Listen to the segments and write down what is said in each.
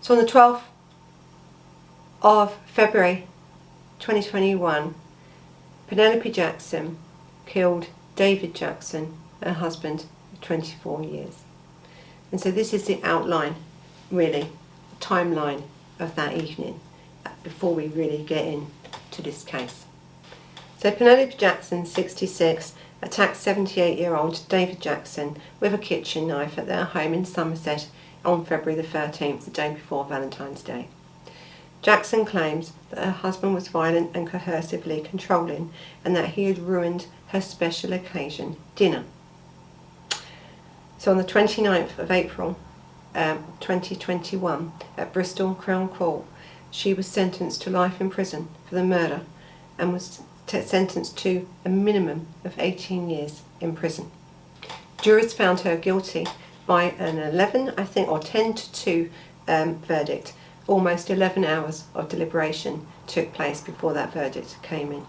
So on the 12th of February 2021, Penelope Jackson killed David Jackson, her husband, of 24 years. And so this is the outline, really, the timeline of that evening, before we really get into this case. So Penelope Jackson, 66, attacked 78-year-old David Jackson with a kitchen knife at their home in Somerset on February the 13th, the day before Valentine's Day. Jackson claims that her husband was violent and coercively controlling, and that he had ruined her special occasion dinner. So on the 29th of April 2021, at Bristol Crown Court, she was sentenced to life in prison for the murder and was sentenced to a minimum of 18 years in prison. Jurors found her guilty by an 11, I think, or 10 to 2 verdict. Almost 11 hours of deliberation took place before that verdict came in.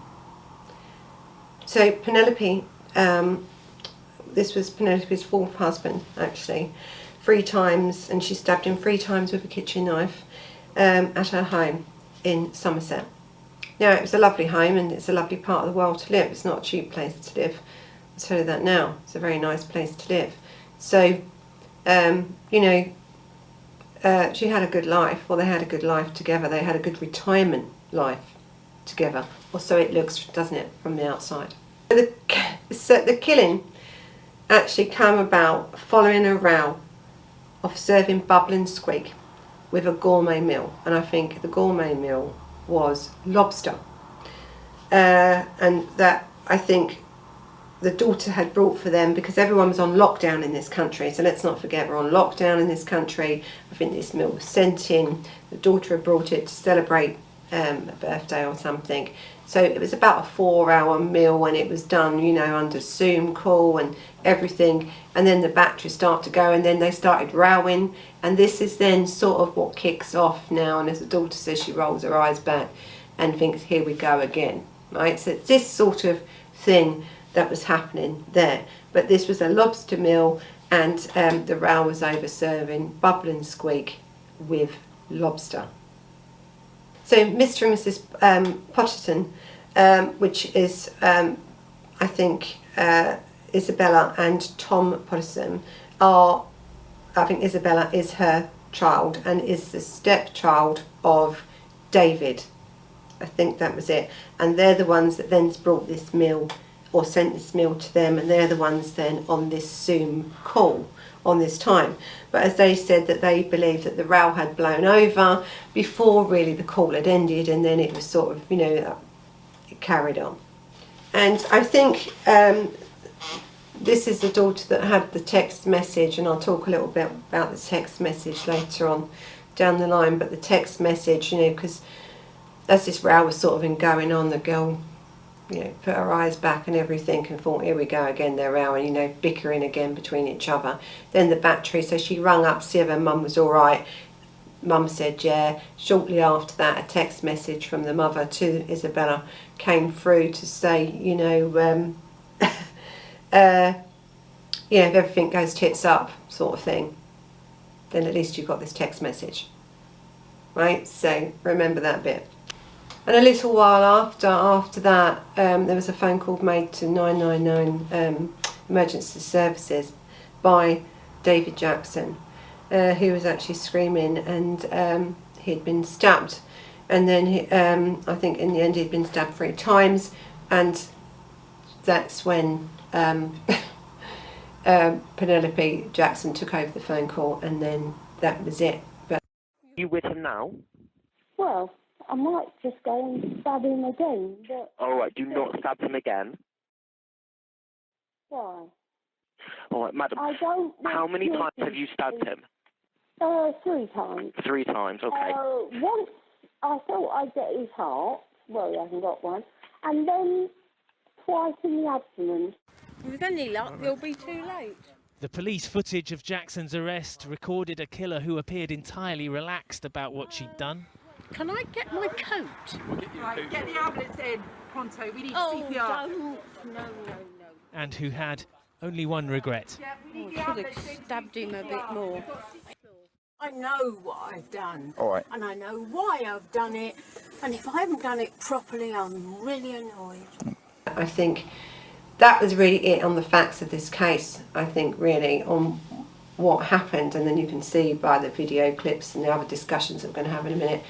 So Penelope, this was Penelope's fourth husband, actually, 3 times, and she stabbed him 3 times with a kitchen knife at her home in Somerset. Now, it was a lovely home and it's a lovely part of the world to live. It's not a cheap place to live. I'll tell you that now. It's a very nice place to live. So, you know, she had a good life. Well, they had a good life together. They had a good retirement life together. Or so it looks, doesn't it, from the outside. The killing actually came about following a row of serving bubbling squeak with a gourmet meal. And I think the gourmet meal was lobster. And that, I think, the daughter had brought for them, because everyone was on lockdown in this country. So let's not forget, we're on lockdown in this country. I think this meal was sent in. The daughter had brought it to celebrate a birthday or something. So it was about a 4-hour meal when it was done, you know, under Zoom call and everything. And then the batteries start to go, and then they started rowing. And this is then sort of what kicks off now. And as the daughter says, she rolls her eyes back and thinks, here we go again, right? So it's this sort of thing that was happening there. But this was a lobster meal, and the row was over serving bubbling squeak with lobster. So Mr. and Mrs. Potterton, which is, I think, Isabella and Tom Potterton, are, I think Isabella is her child and is the stepchild of David. I think that was it. And they're the ones that then brought this meal, or sent this meal to them, and they're the ones then on this Zoom call on this time. But as they said, that they believed that the row had blown over before really the call had ended, and then it was sort of, you know, it carried on. And I think this is the daughter that had the text message, and I'll talk a little bit about the text message later on down the line. But the text message, you know, because as this row was sort of going on, the girl, you know, put her eyes back and everything and thought, here we go again, they're rowing, you know, bickering again between each other. Then the battery, so she rung up to see if her mum was all right. Mum said yeah. Shortly after that, a text message from the mother to Isabella came through to say, you know, yeah, if everything goes tits up, sort of thing, then at least you got this text message, right? So remember that bit. And a little while after that, there was a phone call made to 999 emergency services by David Jackson, who was actually screaming, and he had been stabbed. And then I think in the end he'd been stabbed 3 times, and that's when Penelope Jackson took over the phone call, and then that was it. But are you with him now? Well, I might just go and stab him again, but... Alright, do not stab him again. Why? Alright, madam, I don't... how many times have you stabbed him? 3 times. 3 times, okay. Once I thought I'd get his heart, well, he hasn't got one, and then twice in the abdomen. With any luck, you'll be too late. The police footage of Jackson's arrest recorded a killer who appeared entirely relaxed about what she'd done. Can I get my coat? Right, get the ambulance in, pronto. We need CPR. No. And who had only one regret. I should have stabbed him a bit more. I know what I've done. All right. And I know why I've done it. And if I haven't done it properly, I'm really annoyed. I think that was really it on the facts of this case. I think really on what happened, and then you can see by the video clips and the other discussions that we're going to have in a minute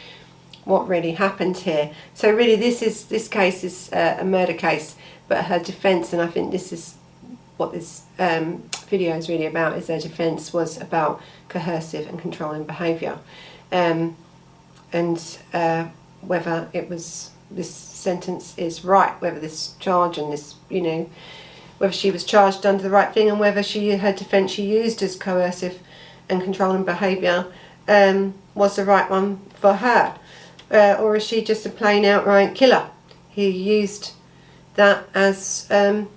what really happened here. So really this case is a murder case, but her defence, and I think this is what this video is really about, is their defence was about coercive and controlling behaviour, and whether it was, this sentence is right, whether this charge and this, you know, whether she was charged under the right thing, and whether her defence she used as coercive and controlling behaviour was the right one for her, or is she just a plain outright killer who used that as an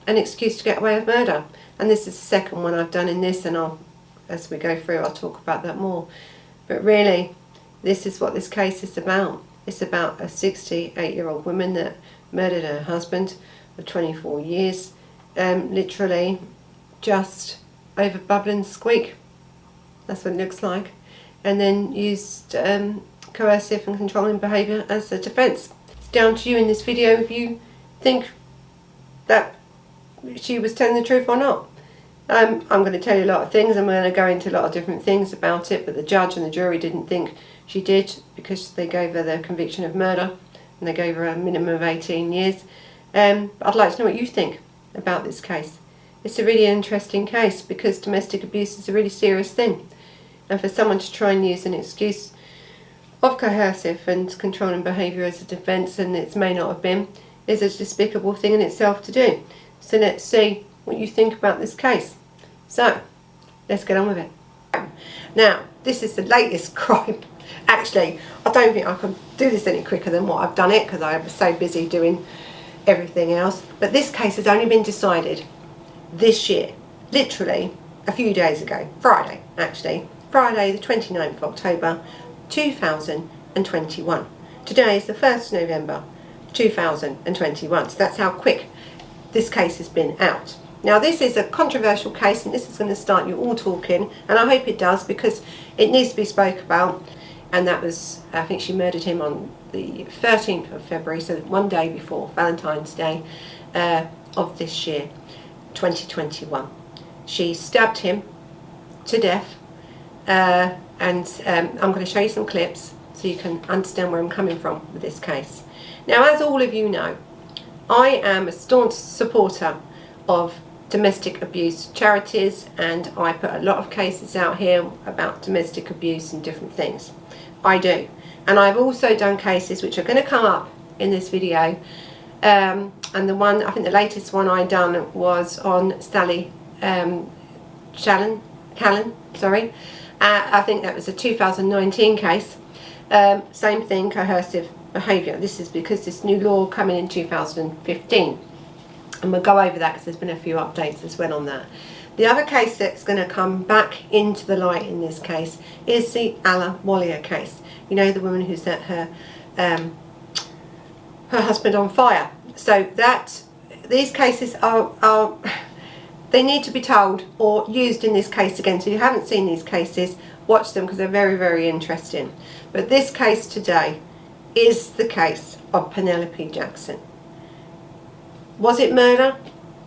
excuse to get away with murder. And this is the second one I've done in this, and as we go through I'll talk about that more. But really this is what this case is about. It's about a 68-year-old woman that murdered her husband of 24 years, literally just over bubble and squeak, that's what it looks like, and then used coercive and controlling behaviour as a defence. It's down to you in this video if you think that she was telling the truth or not. I'm going to tell you a lot of things, I'm going to go into a lot of different things about it, but the judge and the jury didn't think she did, because they gave her the conviction of murder and they gave her a minimum of 18 years. I'd like to know what you think about this case. It's a really interesting case because domestic abuse is a really serious thing, and for someone to try and use an excuse of coercive and controlling behaviour as a defence, and it may not have been, is a despicable thing in itself to do. So let's see what you think about this case. So let's get on with it. Now this is the latest crime. Actually, I don't think I can do this any quicker than what I've done it, because I was so busy doing everything else. But this case has only been decided this year, literally a few days ago, Friday actually, Friday the 29th of October 2021. Today is the 1st of November 2021, so that's how quick this case has been out. Now this is a controversial case, and this is going to start you all talking, and I hope it does, because it needs to be spoke about. And that was, I think she murdered him on the 13th of February, so one day before Valentine's Day of this year, 2021. She stabbed him to death, and I'm going to show you some clips so you can understand where I'm coming from with this case. Now, as all of you know, I am a staunch supporter of domestic abuse charities, and I put a lot of cases out here about domestic abuse and different things. I do. And I've also done cases which are going to come up in this video, and the one, I think the latest one I done was on Sally Callan, sorry. I think that was a 2019 case. Same thing, coercive behaviour. This is because this new law coming in 2015, and we'll go over that because there's been a few updates as well on that. The other case that's going to come back into the light in this case is the Alla Wallier case. You know, the woman who set her husband on fire. So that these cases are they need to be told or used in this case again. So if you haven't seen these cases, watch them because they're very, very interesting. But this case today is the case of Penelope Jackson. Was it murder?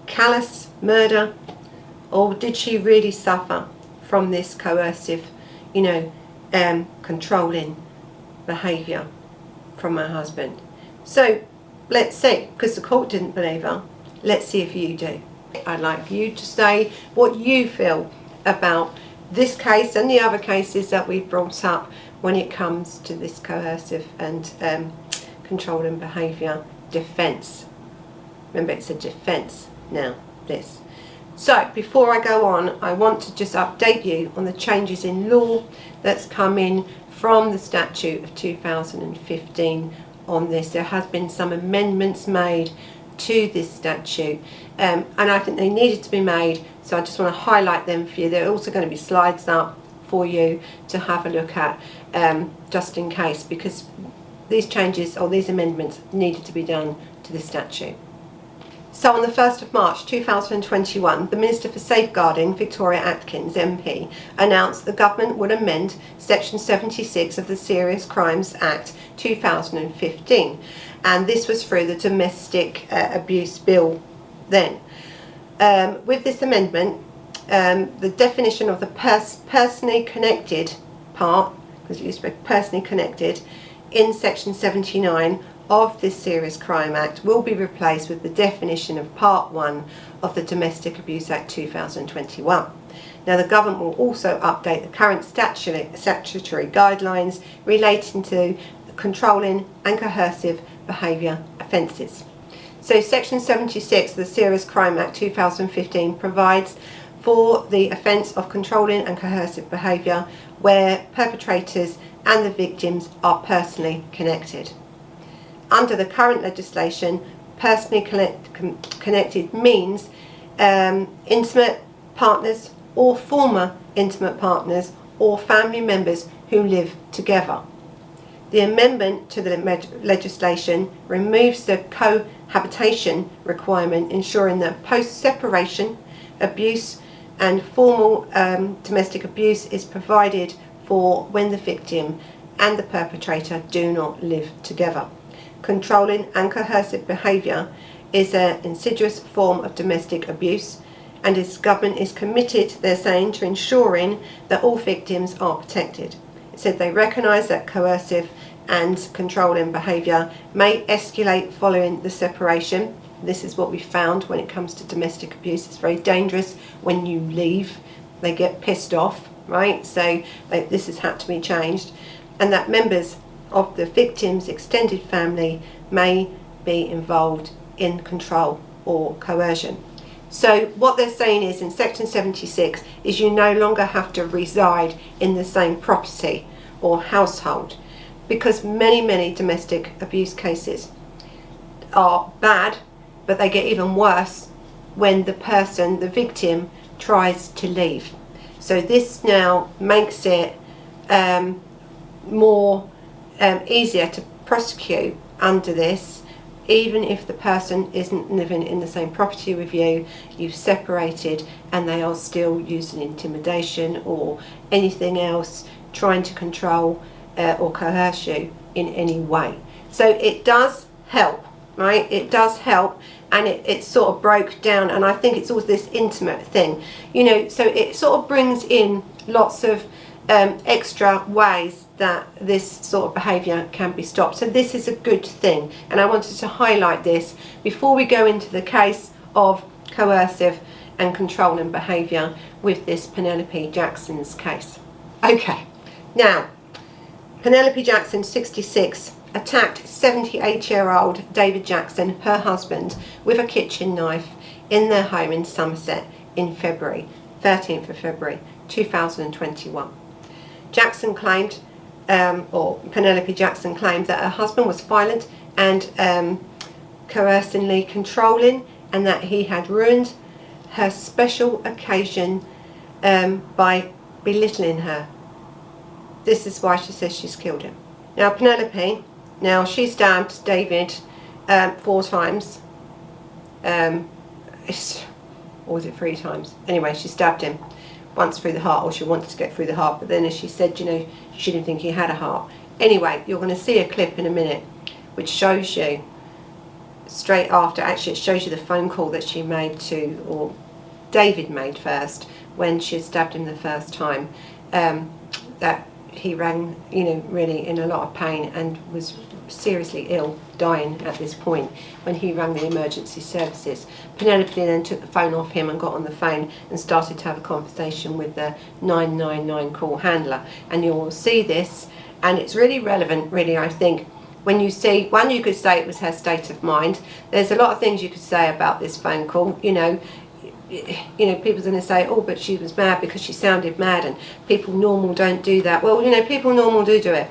Callous murder? Or did she really suffer from this coercive, you know, controlling behaviour from her husband? So let's see, because the court didn't believe her. Let's see if you do. I'd like you to say what you feel about this case and the other cases that we've brought up when it comes to this coercive and controlling behaviour defence. Remember, it's a defence now, this. So before I go on, I want to just update you on the changes in law that's come in from the statute of 2015 on this. There has been some amendments made to this statute, and I think they needed to be made, so I just want to highlight them for you. There are also going to be slides up for you to have a look at, just in case, because these changes or these amendments needed to be done to the statute. So on the 1st of March 2021, the Minister for Safeguarding, Victoria Atkins MP, announced the government would amend Section 76 of the Serious Crimes Act 2015, and this was through the Domestic Abuse Bill then. With this amendment, the definition of the personally connected part, because it used to be personally connected, in Section 79 of this Serious Crime Act will be replaced with the definition of Part 1 of the Domestic Abuse Act 2021. Now the government will also update the current statutory guidelines relating to controlling and coercive behaviour offences. So Section 76 of the Serious Crime Act 2015 provides for the offence of controlling and coercive behaviour where perpetrators and the victims are personally connected. Under the current legislation, personally connected means intimate partners or former intimate partners or family members who live together. The amendment to the legislation removes the cohabitation requirement, ensuring that post-separation abuse and formal domestic abuse is provided for when the victim and the perpetrator do not live together. Controlling and coercive behaviour is an insidious form of domestic abuse, and its government is committed, they're saying, to ensuring that all victims are protected. It said they recognise that coercive and controlling behaviour may escalate following the separation. This is what we found when it comes to domestic abuse. It's very dangerous when you leave. They get pissed off, right? So this has had to be changed, and that members of the victim's extended family may be involved in control or coercion. So what they're saying is in Section 76 is you no longer have to reside in the same property or household, because many domestic abuse cases are bad, but they get even worse when the victim tries to leave. So this now makes it more easier to prosecute under this, even if the person isn't living in the same property with you, you've separated, and they are still using intimidation or anything else, trying to control or coerce you in any way. So it does help, right? It does help, and it sort of broke down, and I think it's always this intimate thing, you know, so it sort of brings in lots of extra ways that this sort of behaviour can be stopped. So this is a good thing, and I wanted to highlight this before we go into the case of coercive and controlling behaviour with this Penelope Jackson's case. Okay, now Penelope Jackson, 66, attacked 78-year-old David Jackson, her husband, with a kitchen knife in their home in Somerset in February, 13th of February 2021. Jackson claimed, or Penelope Jackson claimed, that her husband was violent and coercively controlling, and that he had ruined her special occasion by belittling her. This is why she says she's killed him. Now Penelope, she stabbed David 4 times, or was it 3 times? Anyway, she stabbed him once through the heart, or she wanted to get through the heart, but then as she said, you know, she didn't think he had a heart. Anyway, you're going to see a clip in a minute which shows you straight after, actually it shows you the phone call that she made to, or David made first, when she had stabbed him the first time, that he rang, you know, really in a lot of pain and was seriously ill, dying at this point, when he rang the emergency services. Penelope then took the phone off him and got on the phone and started to have a conversation with the 999 call handler, and you'll see this, and it's really relevant, really, I think, when you see, one, you could say it was her state of mind. There's a lot of things you could say about this phone call, you know, people are going to say, oh, but she was mad because she sounded mad, and people normal don't do that. Well, you know, people normal do it.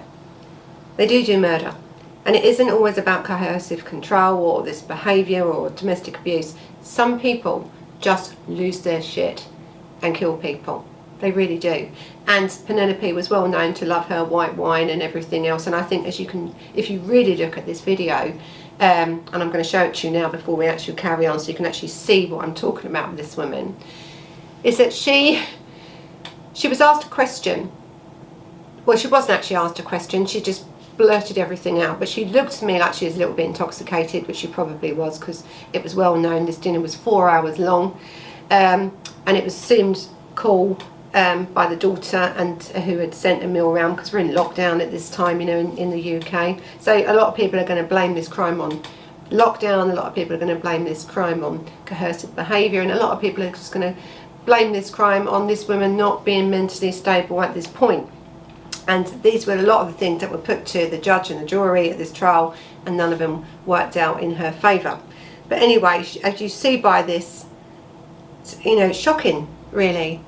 They do murder. And it isn't always about coercive control or this behaviour or domestic abuse. Some people just lose their shit and kill people. They really do. And Penelope was well known to love her white wine and everything else. And I think, as you can, if you really look at this video, and I'm going to show it to you now before we actually carry on so you can actually see what I'm talking about with this woman, is that she was asked a question. Well, she wasn't actually asked a question, she just blurted everything out, but she looked to me like she was a little bit intoxicated, which she probably was, because it was well known this dinner was 4 hours long, and it was assumed cool by the daughter and who had sent a meal around, because we're in lockdown at this time, you know, in the UK. So a lot of people are going to blame this crime on lockdown, a lot of people are going to blame this crime on coercive behaviour, and a lot of people are just going to blame this crime on this woman not being mentally stable at this point. And these were a lot of the things that were put to the judge and the jury at this trial, and none of them worked out in her favour. But anyway, as you see by this, you know, shocking really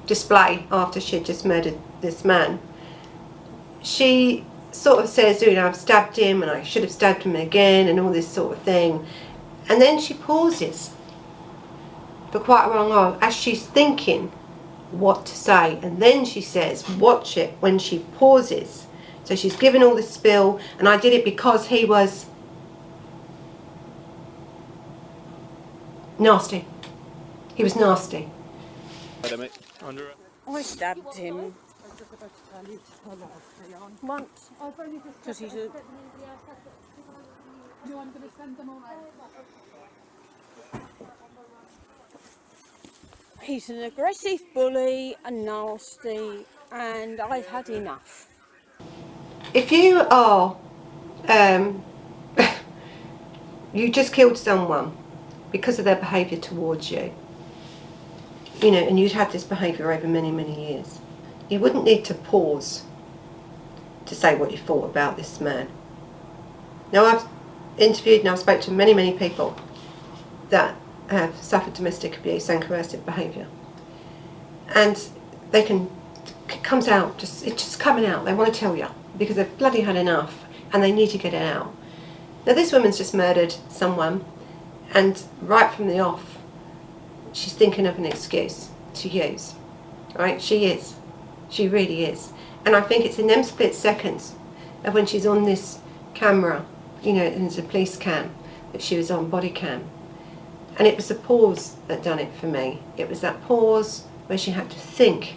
display after she had just murdered this man, she sort of says, you know, I've stabbed him and I should have stabbed him again and all this sort of thing. And then she pauses for quite a long while as she's thinking what to say, and then she says, watch it when she pauses. So she's given all this spiel, and I did it because he was nasty. He was nasty. I stabbed him once because he's a... He's an aggressive bully and nasty, and I've had enough. If you are, you just killed someone because of their behaviour towards you, you know, and you'd had this behaviour over many, many years, you wouldn't need to pause to say what you thought about this man. Now, I've interviewed and I've spoken to many, many people that have suffered domestic abuse and coercive behaviour, and they can, it comes out, it's just coming out, they want to tell you because they've bloody had enough and they need to get it out. Now this woman's just murdered someone, and right from the off she's thinking of an excuse to use, right? She really is, and I think it's in them split seconds of when she's on this camera, you know, and it's a police cam, that she was on body cam. And it was the pause that done it for me. It was that pause where she had to think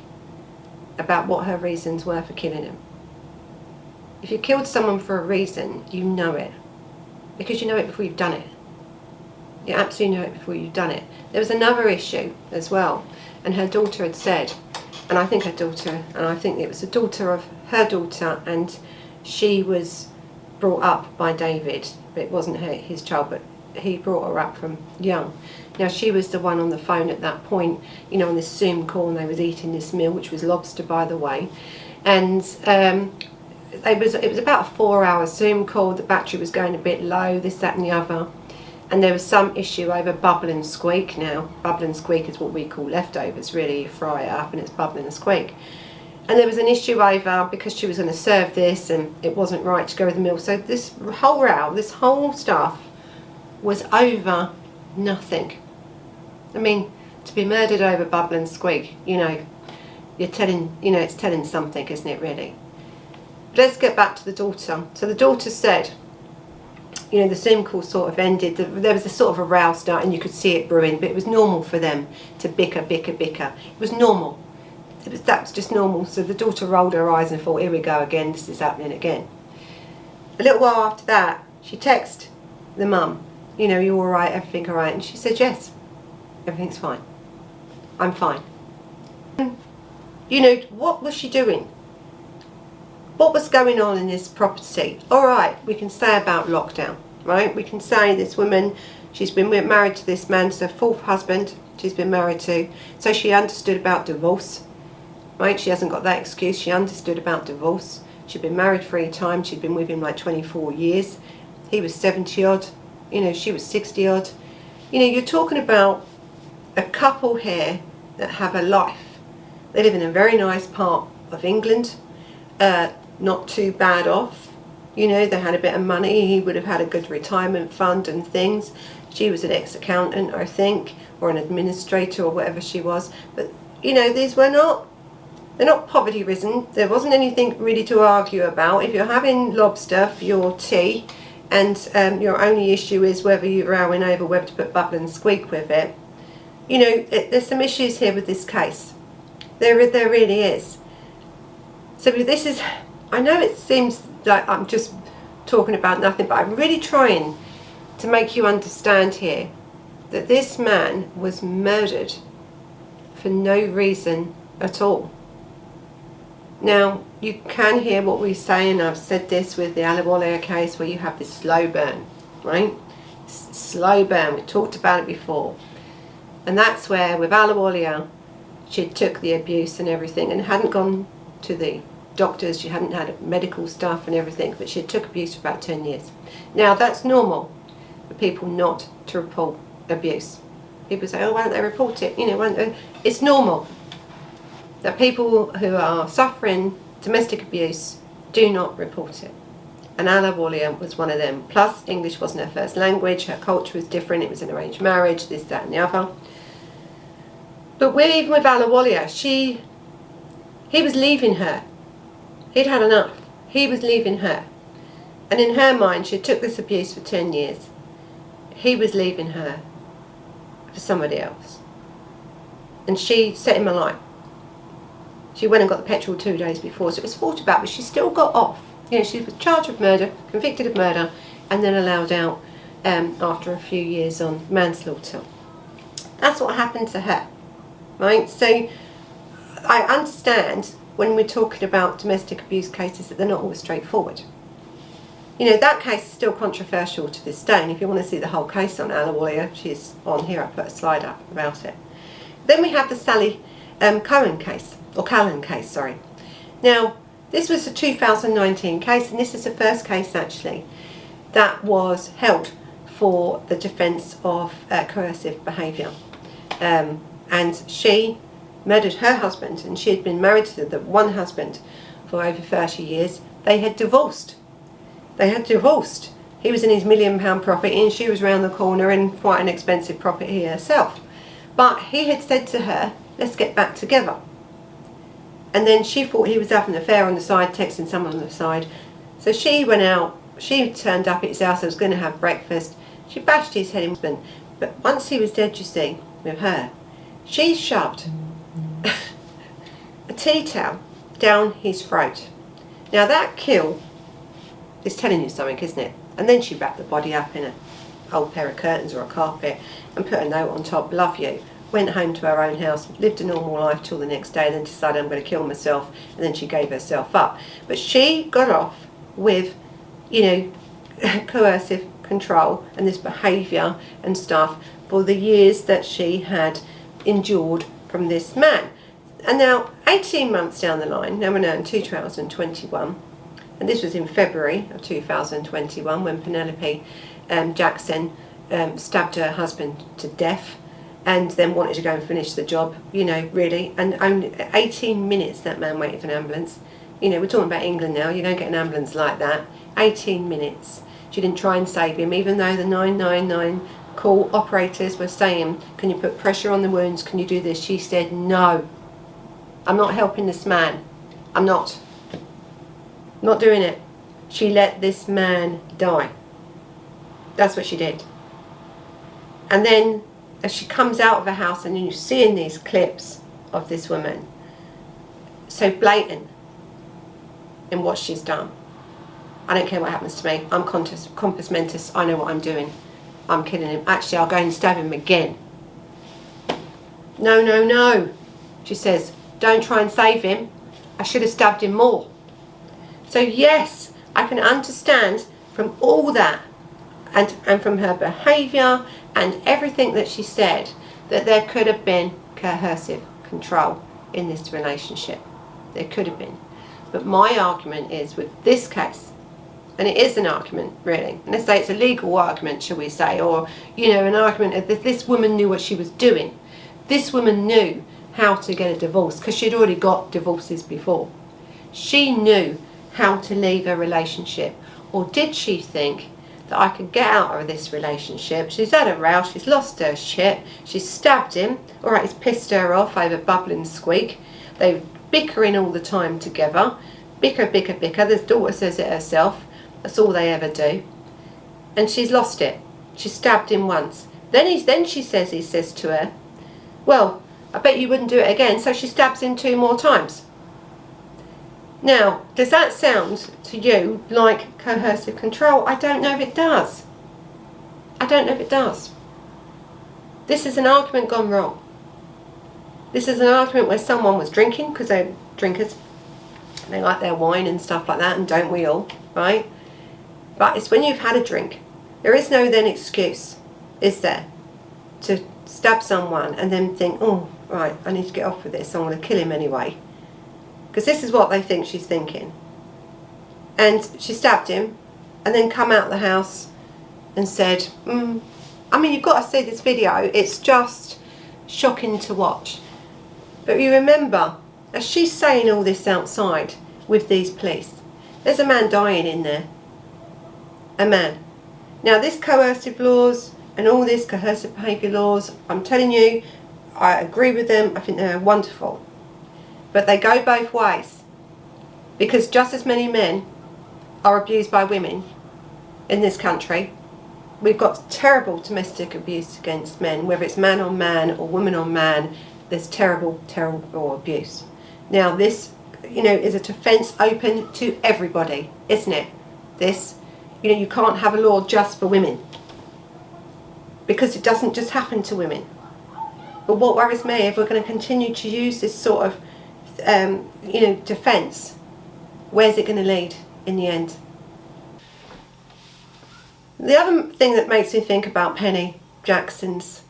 about what her reasons were for killing him. If you killed someone for a reason, you know it. Because you know it before you've done it. You absolutely know it before you've done it. There was another issue as well. And her daughter had said, and I think her daughter, and I think it was the daughter of her daughter, and she was brought up by David, but it wasn't his child, but he brought her up from young. Now she was the one on the phone at that point, you know, on this Zoom call, and they was eating this meal, which was lobster, by the way, and it was about a 4-hour Zoom call. The battery was going a bit low, this, that and the other, and there was some issue over bubble and squeak. Now bubble and squeak is what we call leftovers, really. You fry it up and it's bubbling and squeak. And there was an issue over, because she was going to serve this and it wasn't right to go with the meal. So this whole row, this whole stuff was over nothing. I mean, to be murdered over bubble and squeak, you know, you're telling, you know, it's telling something, isn't it, really? Let's get back to the daughter. So the daughter said, you know, the Zoom call sort of ended, there was a sort of a row start and you could see it brewing, but it was normal for them to bicker. It was normal. That was just normal. So the daughter rolled her eyes and thought, here we go again, this is happening again. A little while after that, she texted the mum, you know, you all right, everything all right? And she said, yes, everything's fine. I'm fine. You know, what was she doing? What was going on in this property? All right, we can say about lockdown, right? We can say this woman, she's been married to this man, it's her 4th husband she's been married to, so she understood about divorce, right? She hasn't got that excuse. She understood about divorce. She'd been married 3 times. She'd been with him like 24 years. He was 70 odd. You know, she was 60 odd. You know, you're talking about a couple here that have a life. They live in a very nice part of England, not too bad off. You know, they had a bit of money. He would have had a good retirement fund and things. She was an ex-accountant, I think, or an administrator or whatever she was. But, you know, these were not, they're not poverty risen. There wasn't anything really to argue about. If you're having lobster for your tea, and your only issue is whether you're rowing over whether to put bubble and squeak with it. You know, there's some issues here with this case. There really is. So this is, I know it seems like I'm just talking about nothing, but I'm really trying to make you understand here that this man was murdered for no reason at all. Now, you can hear what we say, and I've said this with the Analysed case, where you have this slow burn, right? Slow burn, we talked about it before. And that's where, with Analysed, she took the abuse and everything and hadn't gone to the doctors, she hadn't had medical stuff and everything, but she took abuse for about 10 years. Now, that's normal for people not to report abuse. People say, oh, why don't they report it? You know, why don't they? It's normal that people who are suffering domestic abuse do not report it. And Analysed was one of them. Plus, English wasn't her first language, her culture was different, it was an arranged marriage, this, that and the other. But even with Analysed, he was leaving her. He'd had enough. He was leaving her. And in her mind, she took this abuse for 10 years. He was leaving her for somebody else. And she set him alight. She went and got the petrol 2 days before, so it was thought about, but she still got off. You know, she was charged with murder, convicted of murder, and then allowed out after a few years on manslaughter. That's what happened to her, right? So I understand when we're talking about domestic abuse cases that they're not always straightforward. You know, that case is still controversial to this day, and if you want to see the whole case on Analysed, she's on here, I put a slide up about it. Then we have the Sally Callan case. Now, this was a 2019 case, and this is the first case actually that was held for the defence of coercive behaviour. And she murdered her husband, and she had been married to the one husband for over 30 years. They had divorced. He was in his £1 million property, and she was round the corner in quite an expensive property herself. But he had said to her, let's get back together. And then she thought he was having an affair on the side, texting someone on the side. So she went out, she turned up at his house, I was going to have breakfast. She bashed his head in. But once he was dead, you see, with her, she shoved a tea towel down his throat. Now that kill is telling you something, isn't it? And then she wrapped the body up in an old pair of curtains or a carpet and put a note on top, love you. Went home to her own house, lived a normal life till the next day, then decided I'm going to kill myself, and then she gave herself up. But she got off with, you know, coercive control and this behaviour and stuff for the years that she had endured from this man. And now, 18 months down the line, now we're now in 2021, and this was in February of 2021 when Penelope Jackson stabbed her husband to death, and then wanted to go and finish the job, you know, really. And only 18 minutes that man waited for an ambulance. You know, we're talking about England now, you don't get an ambulance like that. 18 minutes. She didn't try and save him, even though the 999 call operators were saying, can you put pressure on the wounds, can you do this? She said, no, I'm not helping this man. I'm not doing it. She let this man die. That's what she did. And then as she comes out of the house, and you see in these clips of this woman, so blatant in what she's done. I don't care what happens to me. I'm compos mentis. I know what I'm doing. I'm killing him. Actually, I'll go and stab him again. No, no, no. She says, don't try and save him. I should have stabbed him more. So yes, I can understand from all that and from her behaviour and everything that she said that there could have been coercive control in this relationship. There could have been. But my argument is with this case, and it is an argument really, and let's say it's a legal argument, shall we say, or, you know, an argument that this woman knew what she was doing. This woman knew how to get a divorce because she'd already got divorces before. She knew how to leave a relationship. Or did she think that I could get out of this relationship? She's had a row, she's lost her shit, she's stabbed him, alright, he's pissed her off over bubble and squeak. They're bickering all the time together. Bicker, bicker, bicker. The daughter says it herself. That's all they ever do. and she's lost it. She stabbed him once. Then she says, he says to her, well, I bet you wouldn't do it again. So she stabs him 2 more times. Now, does that sound to you like coercive control? I don't know if it does. I don't know if it does. This is an argument gone wrong. This is an argument where someone was drinking, because they're drinkers. They like their wine and stuff like that, and don't we all, right? But it's when you've had a drink. There is no then excuse, is there, to stab someone and then think, oh, right, I need to get off with this. I'm going to kill him anyway. Because this is what they think she's thinking. And she stabbed him and then come out the house and said, I mean, you've got to see this video. It's just shocking to watch. But you remember, as she's saying all this outside with these police, there's a man dying in there. A man. Now, this coercive laws and all this coercive behaviour laws, I'm telling you, I agree with them. I think they're wonderful. But they go both ways. Because just as many men are abused by women in this country, we've got terrible domestic abuse against men, whether it's man on man or woman on man, there's terrible, terrible abuse. Now this, is a defence open to everybody, isn't it? This, you can't have a law just for women. Because it doesn't just happen to women. But what worries me, if we're going to continue to use this sort of defence, where's it going to lead in the end? The other thing that makes me think about Penny Jackson's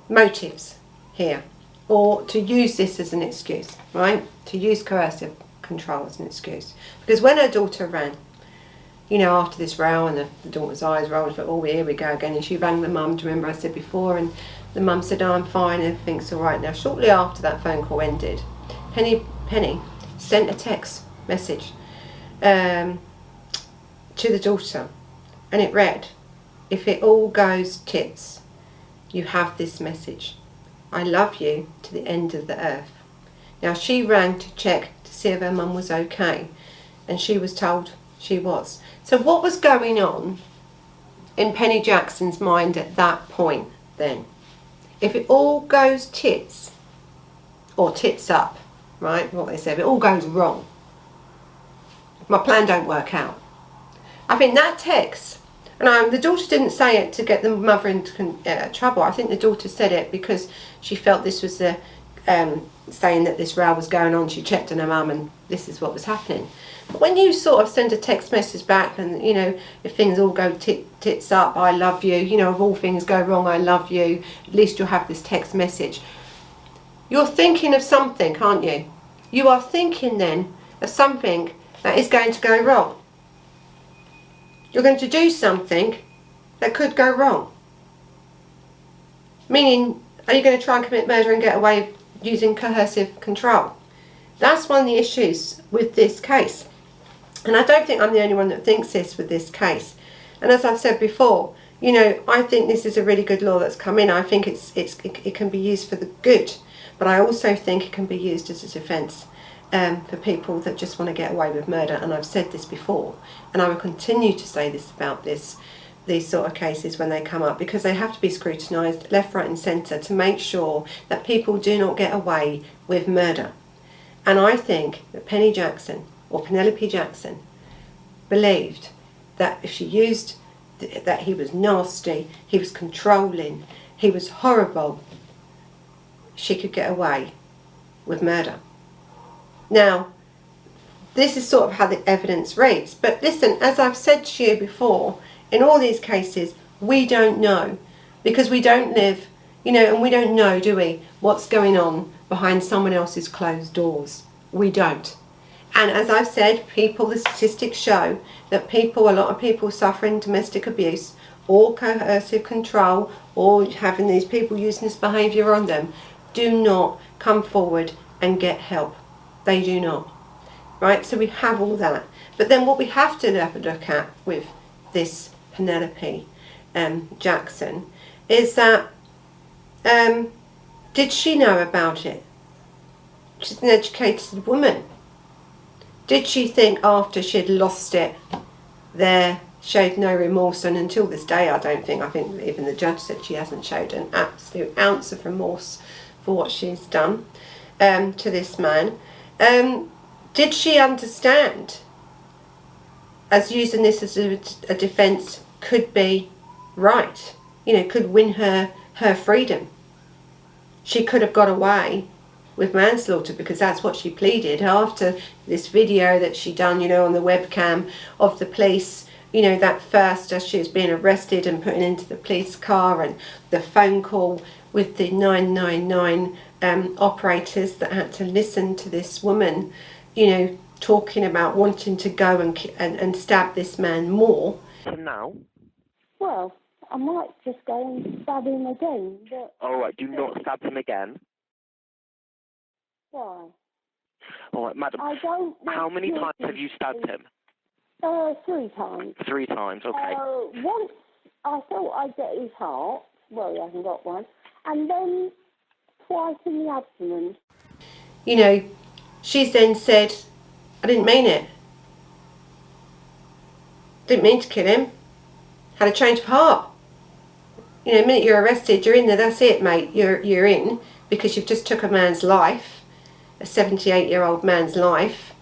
motives here, or to use this as an excuse, right? To use coercive control as an excuse. Because when her daughter ran, after this row, and the daughter's eyes rolled, but oh, here we go again, and she rang the mum, do you remember I said before, and the mum said, oh, I'm fine, everything's all right. Now, shortly after that phone call ended, Penny sent a text message to the daughter, and it read, if it all goes tits, you have this message. I love you to the end of the earth. Now, she rang to check to see if her mum was okay, and she was told she was. So what was going on in Penny Jackson's mind at that point then? If it all goes tits, or tits up, right, what they say, if it all goes wrong, if my plan don't work out, I think that text, and the daughter didn't say it to get the mother into trouble. I think the daughter said it because she felt this was the saying that this row was going on. She checked on her mum and this is what was happening. But when you sort of send a text message back and, if things all go tits up, I love you, if all things go wrong, I love you, at least you'll have this text message. You're thinking of something, aren't you? You are thinking then of something that is going to go wrong. You're going to do something that could go wrong. Meaning, are you going to try and commit murder and get away using coercive control? That's one of the issues with this case. And I don't think I'm the only one that thinks this with this case. And as I've said before, I think this is a really good law that's come in. I think it can be used for the good. But I also think it can be used as a defence for people that just want to get away with murder. And I've said this before. And I will continue to say this about these sort of cases when they come up, because they have to be scrutinised left, right and centre to make sure that people do not get away with murder. And I think that Penny Jackson, or Penelope Jackson, believed that if she used that he was nasty, he was controlling, he was horrible, she could get away with murder. Now, this is sort of how the evidence reads. But listen, as I've said to you before, in all these cases, we don't know, because we don't live, and we don't know, do we, what's going on behind someone else's closed doors. We don't. And as I've said, the statistics show that a lot of people suffering domestic abuse or coercive control or having these people using this behaviour on them do not come forward and get help. They do not. Right? So we have all that. But then what we have to look at with this Penelope Jackson is that did she know about it? She's an educated woman. Did she think after she had lost it there, showed no remorse, and until this day I think even the judge said she hasn't showed an absolute ounce of remorse for what she's done to this man. Did she understand as using this as a defence could be right, could win her freedom? She could have got away with manslaughter because that's what she pleaded after this video that she done, on the webcam of the police, that first as she was being arrested and put into the police car, and the phone call with the 999 operators that had to listen to this woman, talking about wanting to go and stab this man more. Now? Well, I might just go and stab him again, but... Alright, do not stab him again. Why? Alright, madam, I don't... how many times have you stabbed him? 3 times. 3 times, okay. Once I thought I'd get his heart. Well, he hasn't got one. And then twice in the abdomen. She's then said, I didn't mean it. Didn't mean to kill him. Had a change of heart. The minute you're arrested, you're in there, that's it, mate. You're in because you've just took a man's life, a 78-year-old man's life.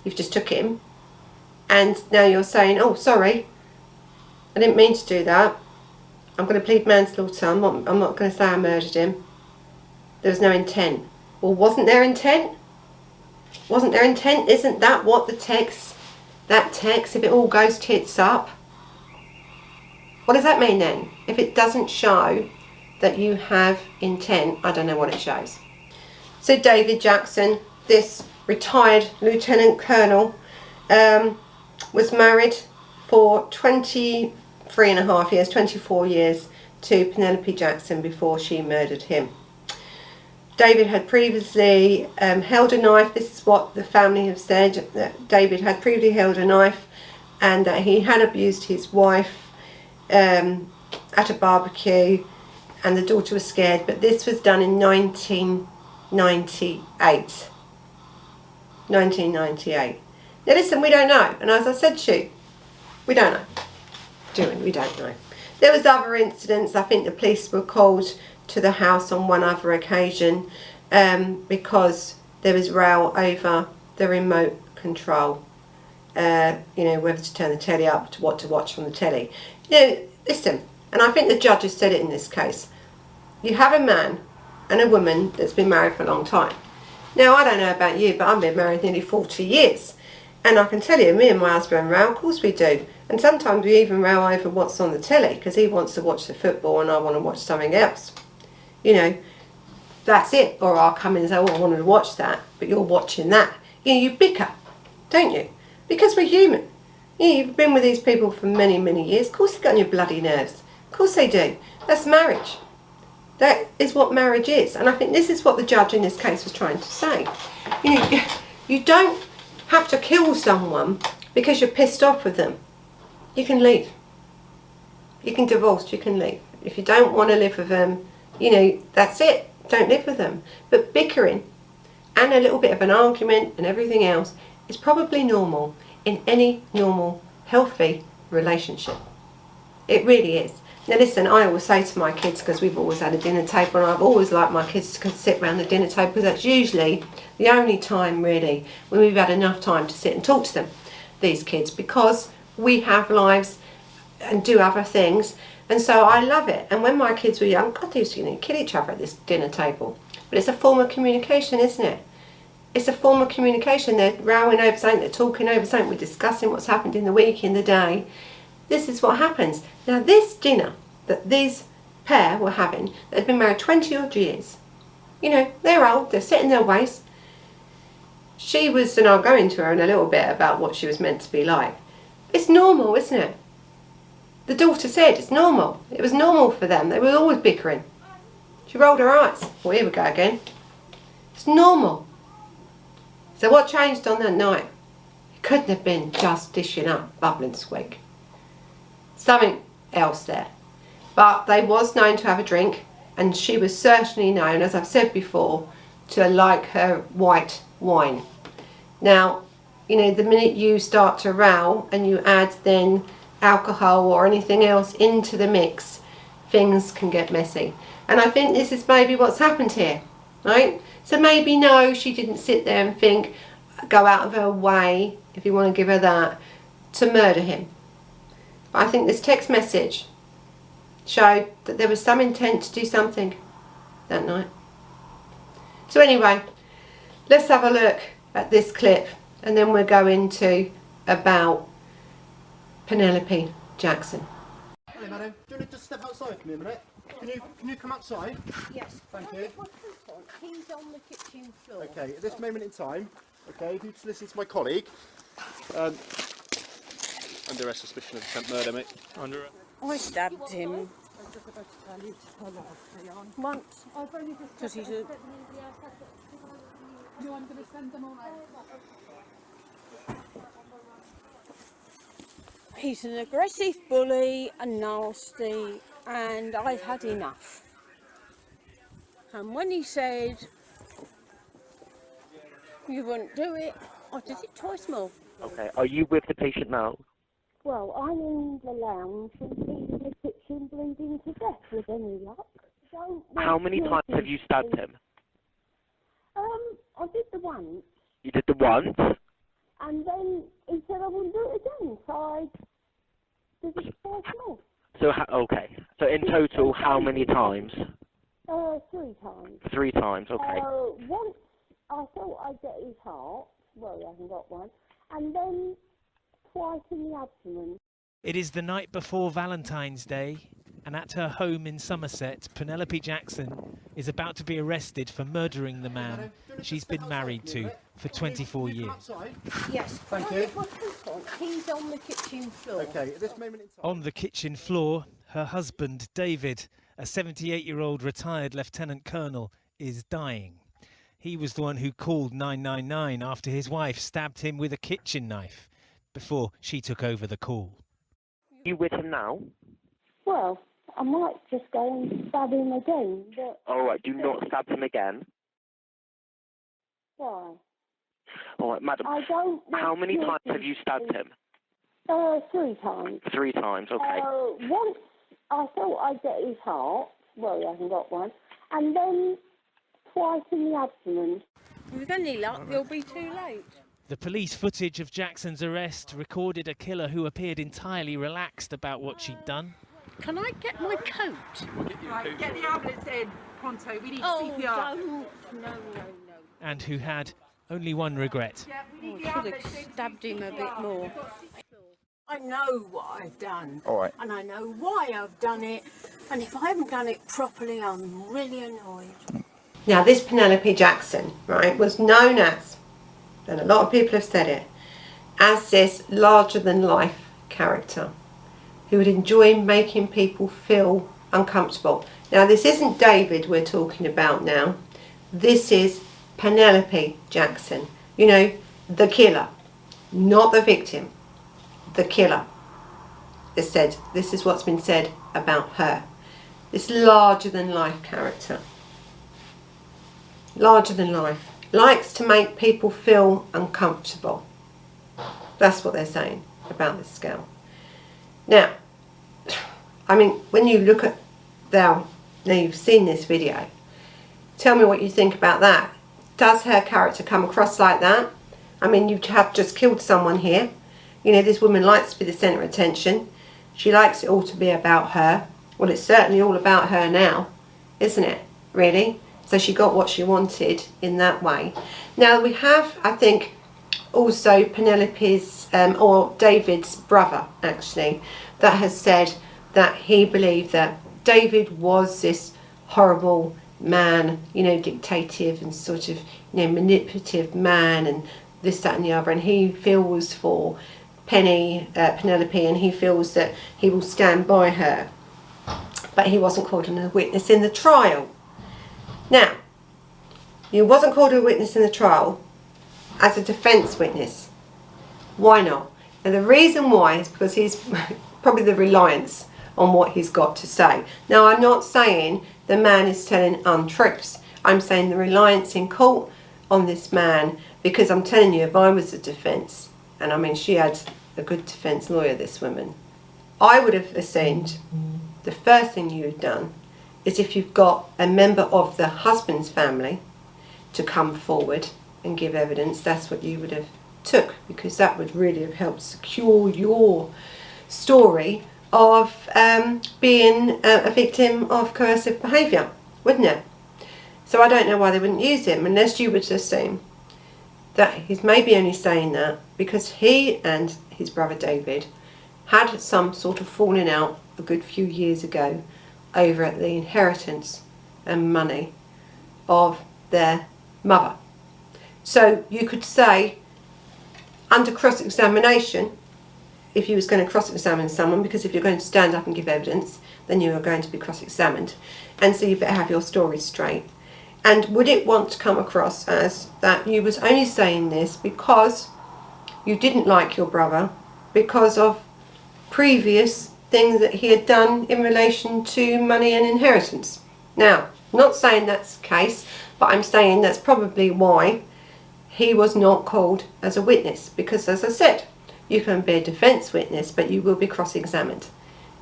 You've just took him. And now you're saying, oh, sorry, I didn't mean to do that. I'm going to plead manslaughter. I'm not going to say I murdered him. There was no intent. Well, wasn't there intent? Wasn't there intent? Isn't that what that text, if it all goes tits up? What does that mean then? If it doesn't show that you have intent, I don't know what it shows. So David Jackson, this retired lieutenant colonel, was married for 23 and a half years, 24 years to Penelope Jackson before she murdered him. David had previously held a knife. This is what the family have said, that David had previously held a knife and that he had abused his wife at a barbecue, and the daughter was scared, but this was done in 1998. Now listen, we don't know, and as I said to you, we don't know. We don't know. There was other incidents. I think the police were called to the house on one other occasion because there was row over the remote control. Whether to turn the telly up, to what to watch on the telly. Listen, and I think the judge has said it in this case. You have a man and a woman that's been married for a long time. Now, I don't know about you, but I've been married nearly 40 years. And I can tell you, me and my husband row, of course we do. And sometimes we even row over what's on the telly, because he wants to watch the football and I want to watch something else. That's it. Or I'll come in and say, oh, I wanted to watch that, but you're watching that. You bicker, don't you? Because we're human. You've been with these people for many, many years. Of course they get on your bloody nerves. Of course they do. That's marriage. That is what marriage is. And I think this is what the judge in this case was trying to say. You don't have to kill someone because you're pissed off with them. You can leave. You can divorce, you can leave. If you don't want to live with them, that's it. Don't live with them. But bickering and a little bit of an argument and everything else is probably normal in any normal, healthy relationship. It really is. Now listen, I always say to my kids, because we've always had a dinner table, and I've always liked my kids to sit around the dinner table, because that's usually the only time really when we've had enough time to sit and talk to them, these kids, because we have lives and do other things, and so I love it. And when my kids were young, God, they used to kill each other at this dinner table. But it's a form of communication, isn't it? It's a form of communication. They're rowing over something, they're talking over something, we're discussing what's happened in the week, in the day. This is what happens. Now this dinner that these pair were having, that had been married 20 odd years, they're old, they're set in their ways. She was, and I'll go into her in a little bit about what she was meant to be like. It's normal, isn't it? The daughter said it's normal. It was normal for them. They were always bickering. She rolled her eyes. Well, here we go again. It's normal. So what changed on that night? It couldn't have been just dishing up bubble and squeak. Something else there. But they was known to have a drink, and she was certainly known, as I've said before, to like her white wine. Now, you know, the minute you start to row and you add then alcohol or anything else into the mix, things can get messy. And I think this is maybe what's happened here, right? So maybe no, she didn't sit there and think, go out of her way, if you want to give her that, to murder him. But I think this text message showed that there was some intent to do something that night. So anyway, let's have a look at this clip and then we'll go into about Penelope Jackson. Hey madam, do you want to just step outside for me a minute? Can you come outside? Yes. Thank you. He's on the kitchen floor. Okay, at this moment in time, okay, if you just listen to my colleague, under arrest suspicion of attempt murder, mate. I stabbed him once because he's a... He's an aggressive bully, a nasty, and I've had enough. And when he said you wouldn't do it, I did it twice more. Okay. Are you with the patient now? Well, I'm in the lounge and he's in the kitchen bleeding to death with any luck. How many times have you stabbed him? I did the once. You did the once? And then he said I wouldn't do it again, so I did it twice more. So, okay. So in total, how many times? 3 times. 3 times, okay. Once I thought I'd get his heart, well, he hasn't got one, and then twice in the abdomen. It is the night before Valentine's Day, and at her home in Somerset, Penelope Jackson is about to be arrested for murdering the man she's been married to for 24 years. Yes. Thank you. He's on the kitchen floor. Okay, at this moment in time. On the kitchen floor, her husband, David, a 78-year-old retired lieutenant colonel, is dying. He was the one who called 999 after his wife stabbed him with a kitchen knife before she took over the call. Are you with him now? Well, I might just go and stab him again, but... Alright, do not stab him again. Why? Alright, madam, I don't... how many times have you stabbed him? 3 times. 3 times, okay. Once I thought I'd get his heart, well, he hasn't got one, and then twice in the abdomen. With any luck, you'll be too late. The police footage of Jackson's arrest recorded a killer who appeared entirely relaxed about what she'd done. Can I get my coat? Right, get the ambulance in, pronto. We need Oh, CPR. don't. No. And who had only one regret. Yeah, we need I the should ambulance have in. stabbed him a bit more. I know what I've done. All right. And I know why I've done it. And if I haven't done it properly, I'm really annoyed. Now this Penelope Jackson, right, was known as, and a lot of people have said it, as this larger than life character who would enjoy making people feel uncomfortable. Now this isn't David we're talking about now. This is Penelope Jackson. You know, the killer, not the victim, the killer. This is what's been said about her. This larger than life character. Larger than life. Likes to make people feel uncomfortable. That's what they're saying about this girl. Now, I mean, when you look at now you've seen this video, tell me what you think about that. Does her character come across like that? I mean, you have just killed someone here. You know, this woman likes to be the centre of attention. She likes it all to be about her. Well, it's certainly all about her now, isn't it? Really? So she got what she wanted in that way. Now we have, I think, also Penelope's, or David's brother, actually, that has said that he believed that David was this horrible man, you know, dictative and sort of, you know, manipulative man and this, that and the other. And he feels for Penelope, and he feels that he will stand by her. But he wasn't called as a witness in the trial. Now, he wasn't called a witness in the trial as a defence witness. Why not? And the reason why is because he's probably the reliance on what he's got to say. Now, I'm not saying the man is telling untruths. I'm saying the reliance in court on this man Because I'm telling you, if I was the defence, and I mean she had a good defence lawyer, this woman, I would have assumed the first thing you had done is, if you've got a member of the husband's family to come forward and give evidence, that's what you would have took, because that would really have helped secure your story of being a victim of coercive behaviour, wouldn't it? So I don't know why they wouldn't use him, unless you would assume that he's maybe only saying that because he and his brother David had some sort of falling out a good few years ago over at the inheritance and money of their mother. So you could say, under cross-examination, if you was going to cross-examine someone, because if you're going to stand up and give evidence, then you are going to be cross-examined, and so you better have your story straight. And would it want to come across as that you was only saying this because you didn't like your brother because of previous things that he had done in relation to money and inheritance? Now, I'm not saying that's the case, but I'm saying that's probably why he was not called as a witness, because, as I said, you can be a defence witness, but you will be cross-examined,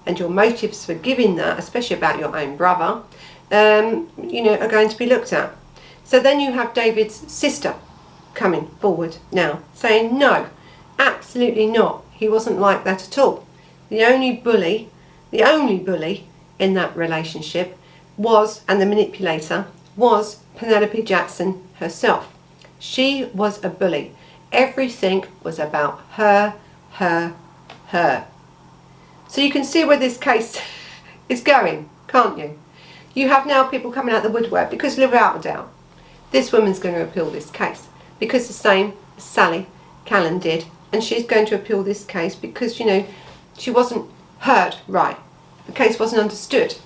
and your motives for giving that, especially about your own brother, are going to be looked at. So then you have David's sister coming forward now saying, no, absolutely not, he wasn't like that at all. The only bully in that relationship was, and the manipulator was, Penelope Jackson herself. She was a bully. Everything was about her. So you can see where this case is going, can't you? You have now people coming out the woodwork, because without a doubt, this woman's going to appeal this case, because the same as Sally Callan did, and she's going to appeal this case because, she wasn't heard right. The case wasn't understood.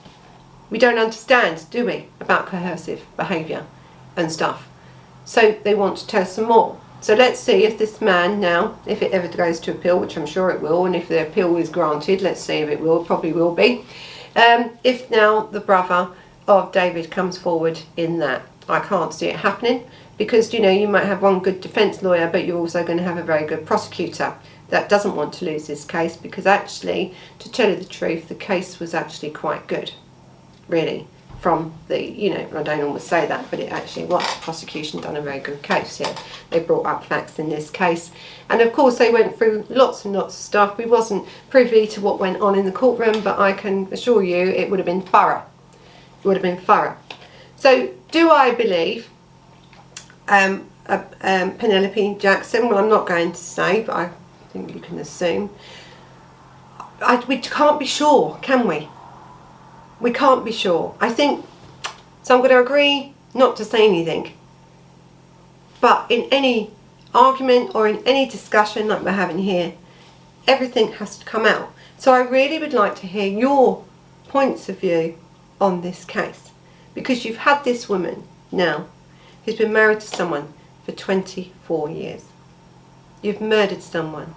We don't understand, do we, about coercive behaviour and stuff. So they want to tell us some more. So let's see if this man now, if it ever goes to appeal, which I'm sure it will, and if the appeal is granted, let's see if it will, probably will be. If now the brother of David comes forward in that. I can't see it happening, because you might have one good defence lawyer, but you're also going to have a very good prosecutor that doesn't want to lose this case, because actually, to tell you the truth, the case was actually quite good, really, from the, I don't always say that, but it actually was. The prosecution done a very good case here. They brought up facts in this case, and of course they went through lots and lots of stuff. We wasn't privy to what went on in the courtroom, but I can assure you it would have been thorough. It would have been thorough. So, do I believe Penelope Jackson? Well, I'm not going to say, but I think you can assume. We can't be sure, can we? We can't be sure. I think, so I'm going to agree not to say anything. But in any argument or in any discussion like we're having here, everything has to come out. So I really would like to hear your points of view on this case. Because you've had this woman now who's been married to someone for 24 years. You've murdered someone.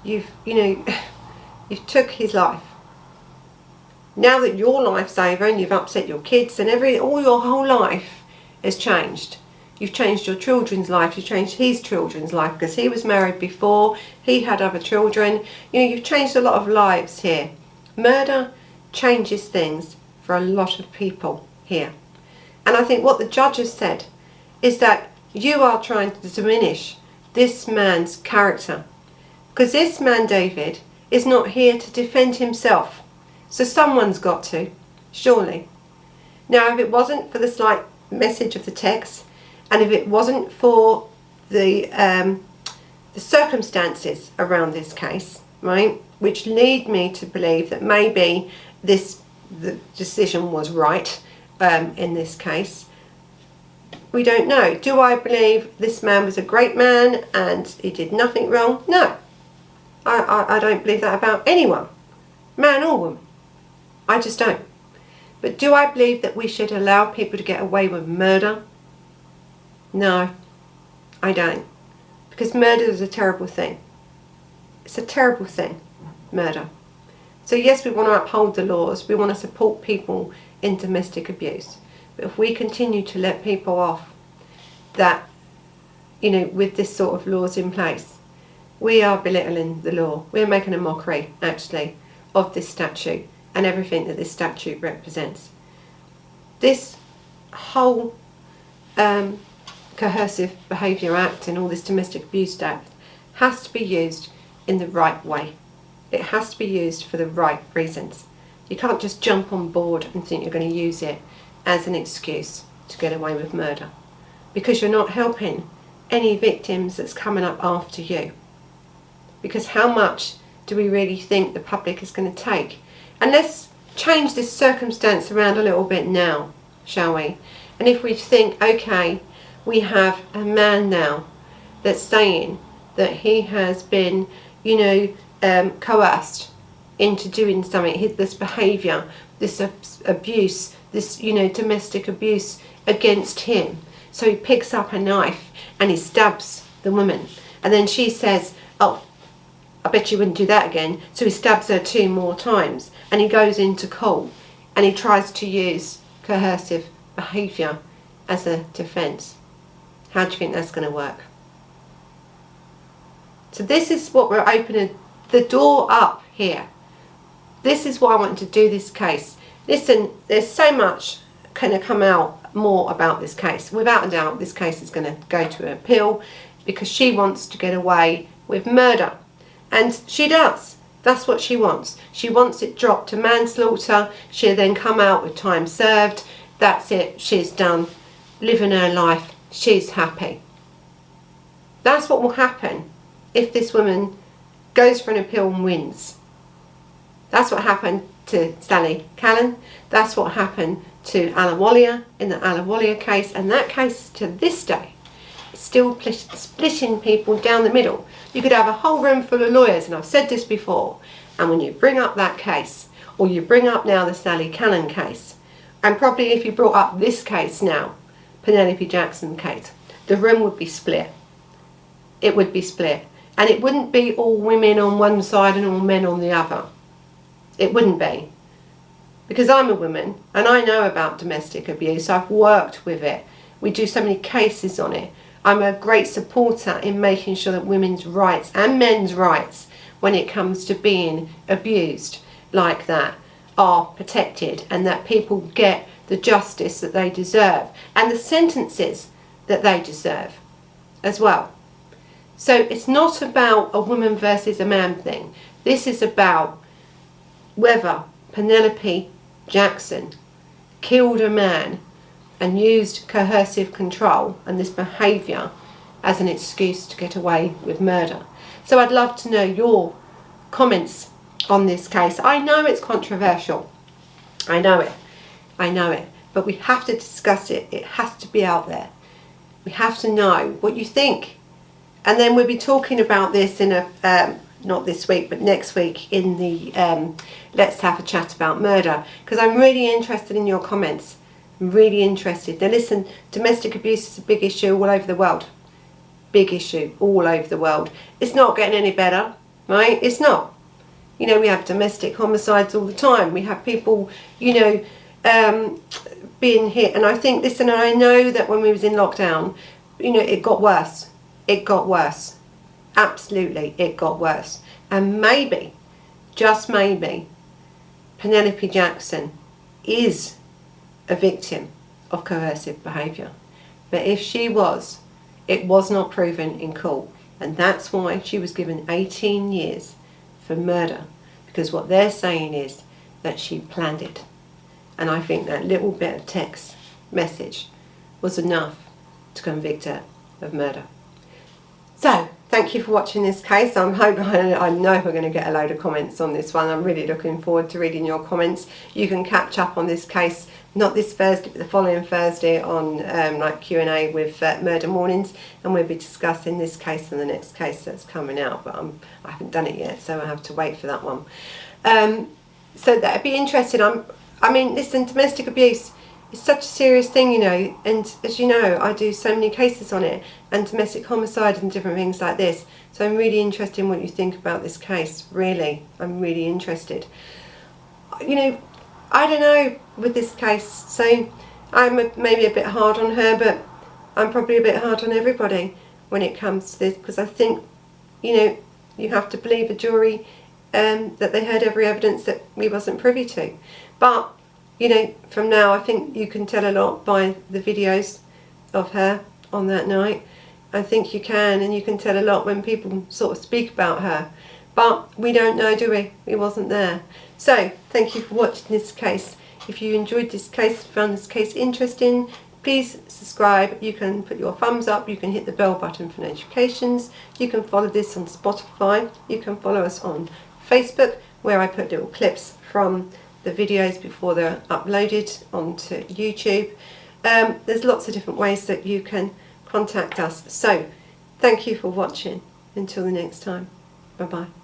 You've took his life. Now that your life's over and you've upset your kids and all your whole life has changed. You've changed your children's life, you've changed his children's life, because he was married before, he had other children. You've changed a lot of lives here. Murder changes things for a lot of people here. And I think what the judge has said is that you are trying to diminish this man's character. Because this man, David, is not here to defend himself. So someone's got to, surely. Now, if it wasn't for the slight message of the text, and if it wasn't for the circumstances around this case, right, which lead me to believe that maybe the decision was right in this case, we don't know. Do I believe this man was a great man and he did nothing wrong? No. I don't believe that about anyone, man or woman. I just don't. But do I believe that we should allow people to get away with murder? No, I don't. Because murder is a terrible thing. It's a terrible thing, murder. So yes, we want to uphold the laws. We want to support people in domestic abuse. But if we continue to let people off that you know, with this sort of laws in place, we are belittling the law. We're making a mockery, actually, of this statute and everything that this statute represents. This whole Coercive Behaviour Act and all this Domestic Abuse Act has to be used in the right way. It has to be used for the right reasons. You can't just jump on board and think you're going to use it as an excuse to get away with murder, because you're not helping any victims that's coming up after you. Because how much do we really think the public is going to take? And let's change this circumstance around a little bit now, shall we? And if we think, okay, we have a man now that's saying that he has been, you know, coerced into doing something, this behaviour, this abuse, this, you know, domestic abuse against him. So he picks up a knife and he stabs the woman. And then she says, oh, I bet you wouldn't do that again. So he stabs her 2 more times, and he goes into court and he tries to use coercive behaviour as a defence. How do you think that's going to work? So this is what we're opening the door up here. This is why I wanted to do this case. Listen, there's so much going to come out more about this case. Without a doubt, this case is going to go to an appeal because she wants to get away with murder. And she does. That's what she wants. She wants it dropped to manslaughter. She'll then come out with time served. That's it. She's done. Living her life. She's happy. That's what will happen if this woman goes for an appeal and wins. That's what happened to Sally Callan. That's what happened to Ahluwalia in the Ahluwalia case. And that case to this day is still splitting people down the middle. You could have a whole room full of lawyers, and I've said this before, and when you bring up that case, or you bring up now the Sally Callan case, and probably if you brought up this case now, Penelope Jackson case, the room would be split. It would be split. And it wouldn't be all women on one side and all men on the other. It wouldn't be. Because I'm a woman and I know about domestic abuse. I've worked with it. We do so many cases on it. I'm a great supporter in making sure that women's rights and men's rights when it comes to being abused like that are protected, and that people get the justice that they deserve and the sentences that they deserve as well. So it's not about a woman versus a man thing. This is about whether Penelope Jackson killed a man and used coercive control and this behaviour as an excuse to get away with murder. So I'd love to know your comments on this case. I know it's controversial. I know it. But we have to discuss it. It has to be out there. We have to know what you think. And then we'll be talking about this in a, not this week, but next week in the Let's Have a Chat About Murder, because I'm really interested in your comments. I'm really interested. Now listen, domestic abuse is a big issue all over the world. Big issue all over the world. It's not getting any better, right? It's not. You know, we have domestic homicides all the time. We have people, you know, being hit. And I think, listen, I know that when we was in lockdown, you know, it got worse. It got worse. Absolutely, it got worse. And maybe, just maybe, Penelope Jackson is a victim of coercive behaviour. But if she was, it was not proven in court. And that's why she was given 18 years for murder. Because what they're saying is that she planned it. And I think that little bit of text message was enough to convict her of murder. So, thank you for watching this case. I know we're going to get a load of comments on this one. I'm really looking forward to reading your comments. You can catch up on this case, not this Thursday, but the following Thursday on like Q&A with Murder Mornings, and we'll be discussing this case and the next case that's coming out, but I haven't done it yet, so I have to wait for that one. So that'd be interesting. I mean, listen, domestic abuse is such a serious thing, you know, and as you know, I do so many cases on it, and domestic homicide and different things like this. So I'm really interested in what you think about this case, really. I'm really interested. You know, I don't know with this case, so I'm maybe a bit hard on her, but I'm probably a bit hard on everybody. when it comes to this, because I think, you know, you have to believe a jury that they heard every evidence that we wasn't privy to. But, you know, from now I think you can tell a lot by the videos of her on that night. I think you can, and you can tell a lot when people sort of speak about her. But we don't know, do we? We wasn't there. So, thank you for watching this case. If you enjoyed this case, found this case interesting, please subscribe. You can put your thumbs up, you can hit the bell button for notifications, you can follow this on Spotify, you can follow us on Facebook, where I put little clips from the videos before they're uploaded onto YouTube. There's lots of different ways that you can contact us. So, thank you for watching. Until the next time. Bye bye.